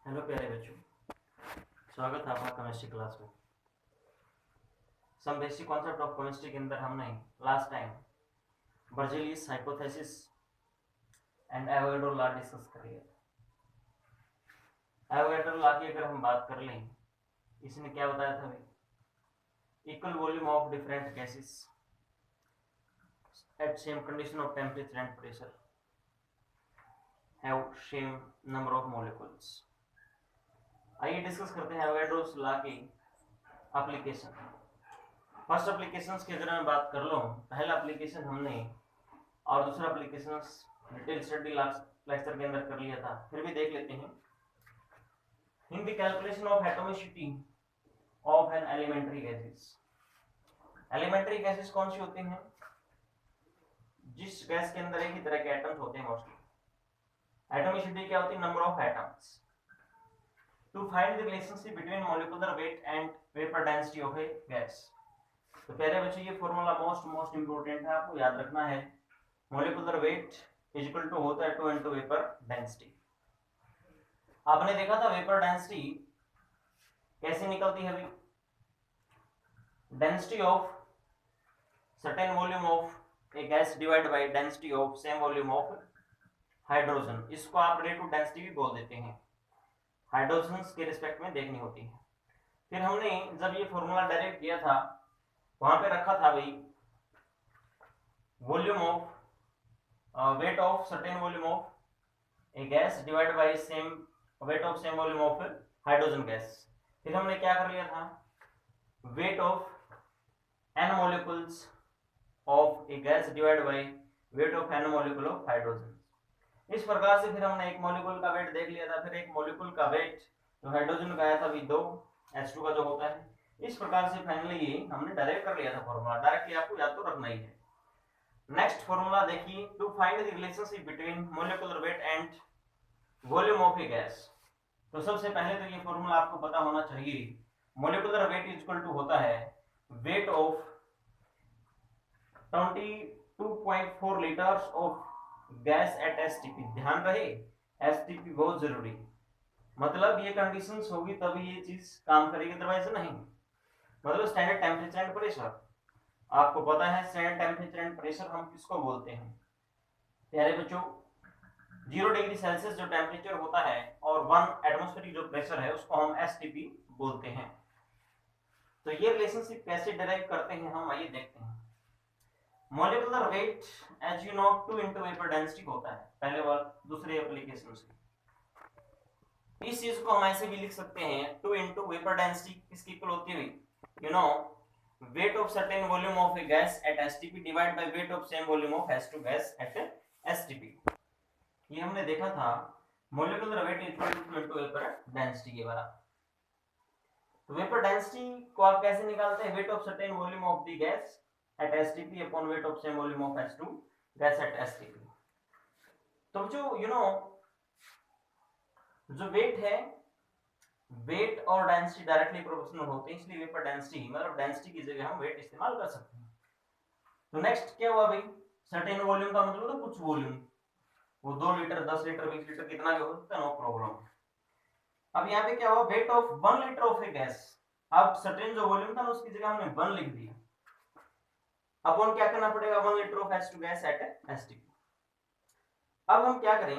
Hello प्यारे बच्चों, स्वागत है आपका केमिस्ट्री क्लास में। Some basic concept of chemistry के अंदर हमने last time Berzelius hypothesis and Avogadro law discuss कर लिया था। एवोगाड्रो लॉ की अगर हम बात कर लें, इसने क्या बताया था भाई? Equal volume of different gases at same condition of temperature and pressure have same number of molecules. आइए डिस्कस करते हैं एवोगाड्रोस लॉ की एप्लीकेशन। फर्स्ट एप्लीकेशंस की अगर मैं बात कर लूँ, पहला एप्लीकेशन हमने और दूसरा एप्लीकेशन डिटेल स्टडी लेक्चर के अंदर कर लिया था, फिर भी देख लेते हैं। In the calculation of atomicity of an elementary gases. Elementary gases कौन सी होती हैं? जिस गैस के अंदर एक ही तरह के एटम्स होते हैं मोस्टली। एटॉमिसिटी क्या होती है? Number of atoms. To find the relationship between molecular weight and vapour density of a gas. तो प्यारे बच्चों, ये फॉर्मूला मोस्ट इंपोर्टेंट है, आपको याद रखना है। Molecular weight is equal to होता है 2 into वेपर डेंसिटी। आपने देखा था वेपर डेंसिटी कैसे निकलती है अभी? Density of certain volume of a gas divide by density of same volume of hydrogen. इसको आप रिलेटिव डेंसिटी भी बोल देते हैं। हाइड्रोजन के रिस्पेक्ट में देखनी होती है। फिर हमने जब ये फॉर्मूला डायरेक्ट किया था, वहां पे रखा था भाई volume of weight of certain volume of a gas divided by same weight of same volume of hydrogen gas। फिर हमने क्या कर लिया था? weight of n molecules of a gas divided by weight of n molecule of hydrogen। इस प्रकार से फिर हमने एक मॉलिक्यूल का वेट देख लिया था, फिर एक मॉलिक्यूल का वेट जो हाइड्रोजन का आया था भी 2 H2 का जो होता है। इस प्रकार से फाइनली ये हमने डायरेक्ट कर लिया था फॉर्मूला। डायरेक्टली आपको याद तो रखना ही है। नेक्स्ट फॉर्मूला देखिए, to find the relationship between molecular weight and volume of a gas. तो सबसे पहले तो ये फॉर्मूला आपको पता होना चाहिए। Molecular weight is equal to होता है weight of 22.4 litres of gas at STP. ध्यान रहे, एसटीपी बहुत जरूरी, मतलब ये कंडीशंस होगी तभी ये चीज काम करेगी, अदरवाइज नहीं। मतलब स्टैंडर्ड टेम्परेचर एंड प्रेशर, आपको पता है स्टैंडर्ड टेम्परेचर एंड प्रेशर हम किसको बोलते हैं प्यारे बच्चों? 0 डिग्री सेल्सियस जो टेम्परेचर होता है और 1 एटमॉस्फेरिक जो प्रेशर है उसको हम एसटीपी बोलते हैं। तो ये रिलेशनशिप कैसे डिराइव करते हैं हम आइए देखते हैं। Molecular weight as you know 2 into vapour density होता है पहले वाला दूसरे एप्लीकेशन से। इस चीज को हम ऐसे भी लिख सकते हैं 2 into वेपर डेंसिटी किसकी इक्वल होती है? You know weight of certain volume of a gas at STP divided by weight of same volume of H2 gas at STP। ये हमने देखा था molecular weight equal to vapor density के बराबर। तो वेपर डेंसिटी को आप कैसे निकालते हैं? weight of certain volume of the gas at STP upon weight of same volume of H2 gas at STP। तो जो यू नो जो वेट है, वेट और डेंसिटी डायरेक्टली प्रोपोर्शनल होते हैं, इसलिए वेपर डेंसिटी मतलब डेंसिटी की जगह हम वेट इस्तेमाल कर सकते हैं। तो नेक्स्ट क्या हुआ भाई? सर्टेन वॉल्यूम का मतलब तो कुछ वॉल्यूम, वो 2 लीटर 10 लीटर 20 लीटर कितना भी हो सकता है, नो प्रॉब्लम। अब यहाँ पे क्या हुआ? Weight of 1 litre of a gas. अब सर्टेन जो वॉल्यूम था ना उसकी जगह हमने 1 लिख दिया। अपन क्या करना पड़ेगा? 1 litre of H2 gas at STP. अब हम क्या करें?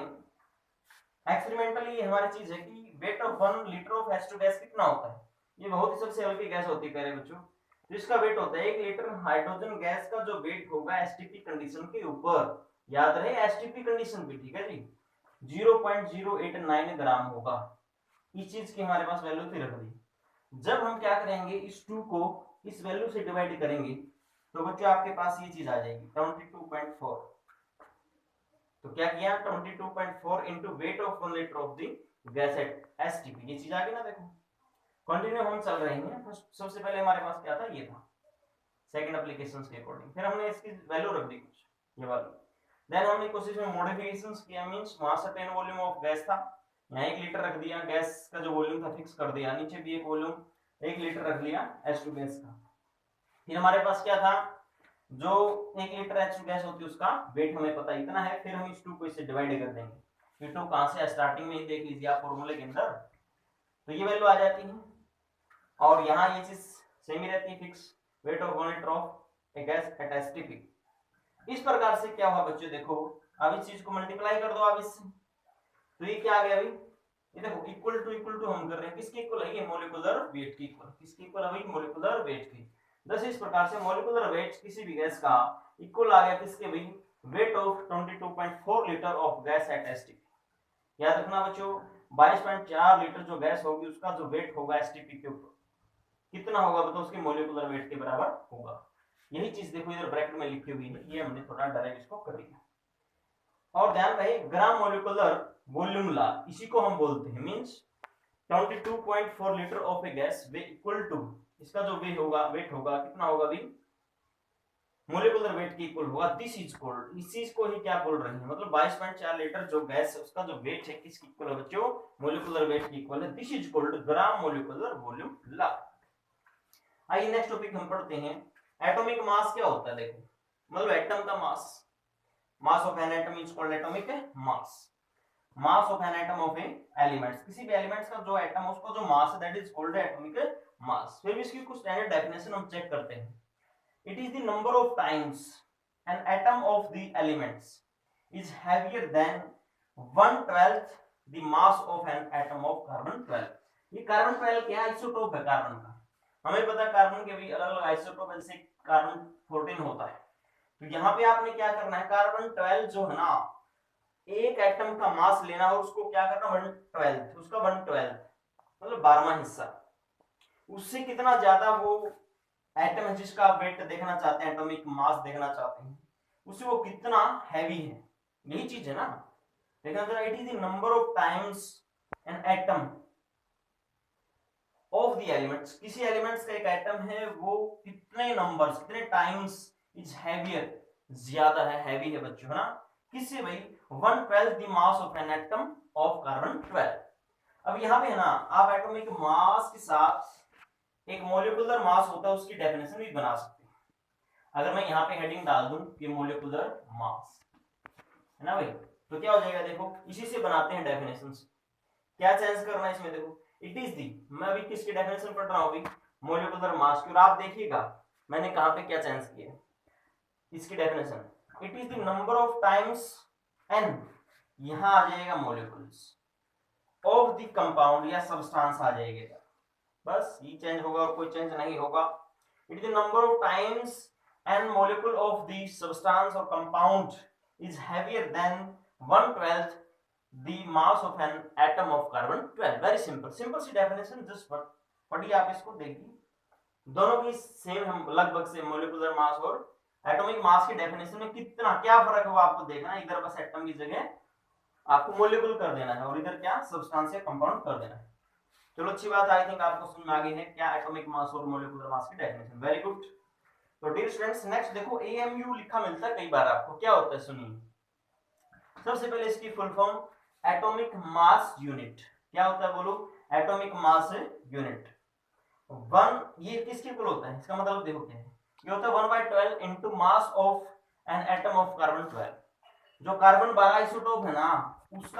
एक्सपेरिमेंटली ये हमारी चीज है कि weight of 1 litre of H2 gas कितना होता है? ये बहुत ही सबसे हल्की गैस होती है प्यारे बच्चों। तो इसका वेट होता है 1 लीटर हाइड्रोजन गैस का जो वेट होगा एसटीपी कंडीशन के ऊपर, याद रहे एसटीपी कंडीशन पे, ठीक है जी, 0.089 ग्राम होगा। इस चीज की हमारे पास वैल्यू थी रख दी। जब हम क्या करेंगे, इस 2 को इस वैल्यू से डिवाइड करेंगे तो बच्चों आपके पास ये चीज आ जाएगी 22.4। तो क्या किया? 22.4 into weight of 1 liter of the gas at STP। ये चीज आ गई ना, देखो कंटिन्यू हम चल रहे हैं। सबसे पहले हमारे पास क्या था? ये था सेकंड एप्लीकेशंस के अकॉर्डिंग। फिर हमने इसकी वैल्यू रख दी कुछ ये वाली। देन हमने कोशिश में मॉडिफिकेशंस किया, मींस वहां से 10 वॉल्यूम ऑफ गैस था, यहाँ 1 लीटर रख दिया, गैस का जो वॉल्यूम था फिक्स कर दिया, नीचे भी एक वॉल्यूम 1 लीटर रख लिया H2 गैस का। फिर हमारे पास क्या था? जो 1 लीटर H2 गैस होती है उसका वेट हमें पता इतना है, फिर हम इस 2 को इससे डिवाइड कर देंगे। ये 2 कहां से? स्टार्टिंग में ही देख लीजिए आप फॉर्मूले के अंदर तो ये वैल्यू आ जाती है, और यहाँ ये चीज सेम ही रहती है, fix weight of 1 litre of a gas at STP. इस प्रकार से क्या हुआ बच्चों, देखो अब इस चीज को मल्टीप्लाई कर दो आप इससे, तो ये क्या आ गया भाई, ये देखो इक्वल टू हम कर रहे हैं, किसके इक्वल है, ये मॉलिक्यूलर वेट की इक्वल, किसकी इक्वल है भाई, मॉलिक्यूलर वेट की। बस इस प्रकार से मॉलिक्यूलर वेट किसी भी गैस का इक्वल आ गया किसके भाई, wait of 22.4 litre of gas at STP. याद रखना बच्चों 22.4 लीटर जो गैस होगी उसका जो वेट होगा एसटीपी के ऊपर कितना होगा, बताओ उसके मॉलिक्यूलर वेट के बराबर होगा। यही चीज देखो इधर ब्रैकेट में लिखी हुई है, ये हमने थोड़ा डायरेक्ट इसको कर दिया। और ध्यान रहे ग्राम मॉलिक्यूलर वॉल्यूम लॉ, इसी को हम बोलते हैं, means 22.4 litre of a gas weigh equal to, इसका जो वे होगा वेट होगा कितना होगा भी, मॉलिक्यूलर वेट की इक्वल होगा, दिस इज कॉल्ड, इस चीज को ही क्या बोल रहे हैं, मतलब 22.4 लीटर जो गैस है उसका जो वेट है किसकी इक्वल है बच्चों, मॉलिक्यूलर वेट की इक्वल है, this is called gram molecular volume law. आइए नेक्स्ट टॉपिक हम पढ़ते हैं, एटॉमिक मास क्या होता है, देखो मतलब एटम का mass, mass of an atom is called atomic mass, mass of an atom of a elements, किसी भी एलिमेंट्स का जो एटम है उसका जो मास है दैट इज कॉल्ड एटॉमिक मास। फिर भी इसकी कुछ स्टैंडर्ड डेफिनेशन हम चेक करते हैं, it is the number of times N atom of the elements is heavier than 1/12 the mass of an atom of carbon 12। ये कार्बन 12 क्या आइसोटोप है कार्बन का, हमें पता है कार्बन के भी अलग अलग आइसोटोप, जैसे कार्बन 14 होता है, तो यहाँ पे आपने क्या करना है, कार्बन 12 जो है ना, एक एटम का मास लेना और उसको क्या करना 1/12, उसका 1/12 मतलब 12वां हिस्सा, उससे कितना ज्यादा वो एटम है जिसका आप वेट देखना चाहते हैं, एटॉमिक मास देखना चाहते हैं, उससे वो कितना हैवी है, यही चीज है ना। देखना जरा, it is the number of times N atom of the elements, किसी एलिमेंट्स का एक एटम है वो कितने नंबर्स कितने टाइम्स इज हैवियर, ज्यादा है, हैवी है बच्चों, है ना, किससे भाई, 1/12 the mass of an atom of carbon 12। अब यहाँ पे है ना, आप एटॉमिक मास के साथ एक मॉलिक्यूलर मास होता है उसकी डेफिनेशन भी बना सकते हैं। अगर मैं यहाँ पे हेडिंग डाल दूं कि मॉलिक्यूलर मास, है ना भाई, तो क्या हो जाएगा, देखो इसी से बनाते हैं डेफिनेशन, क्या चेंज करना है इसमें, देखो इट इज दी, मैं अभी किसकी डेफिनेशन पढ़ रहा हूँ अभी, मॉलिक्यूलर मास की, और आप देखिएगा मैंने कहाँ पे क्या चेंज किया, इसकी definition it is the number of times N, यहां आ जाएगा मॉलिक्यूल्स ऑफ द कंपाउंड या सब्सटेंस आ जाएगा, बस ये चेंज होगा और कोई चेंज नहीं होगा। It is the number of times an molecule of the substance और compound is heavier than 1/12 the mass of an atom of carbon 12। Very simple, simple सी डेफिनेशन, जस्ट पढ़िए आप इसको, देखिए दोनों की सेम हम लगभग से, मॉलिक्यूलर मास और एटॉमिक मास की डेफिनेशन में कितना क्या फर्क है वो आपको देखना है, इधर बस एटम की जगह आपको मॉलिक्यूल कर देना है और इधर क्या सब्सटेंस या कंपाउंड कर देना है। चलो अच्छी बात, आई थिंक आपको समझ में आ गई है क्या एटॉमिक मास और मॉलिक्यूलर मास की डेफिनेशन, वेरी गुड। तो डियर स्टूडेंट्स नेक्स्ट देखो, एएमयू लिखा मिलता है कई बार आपको, क्या होता है सुनिए, सबसे पहले इसकी full form atomic mass unit, क्या होता है बोलो, एटॉमिक मास यूनिट। वन ये किसके इक्वल होता है, इसका मतलब देखो क्या है, ये होता है 1/12 into mass of an atom of carbon 12, जो कार्बन 12 आइसोटोप है ना उसका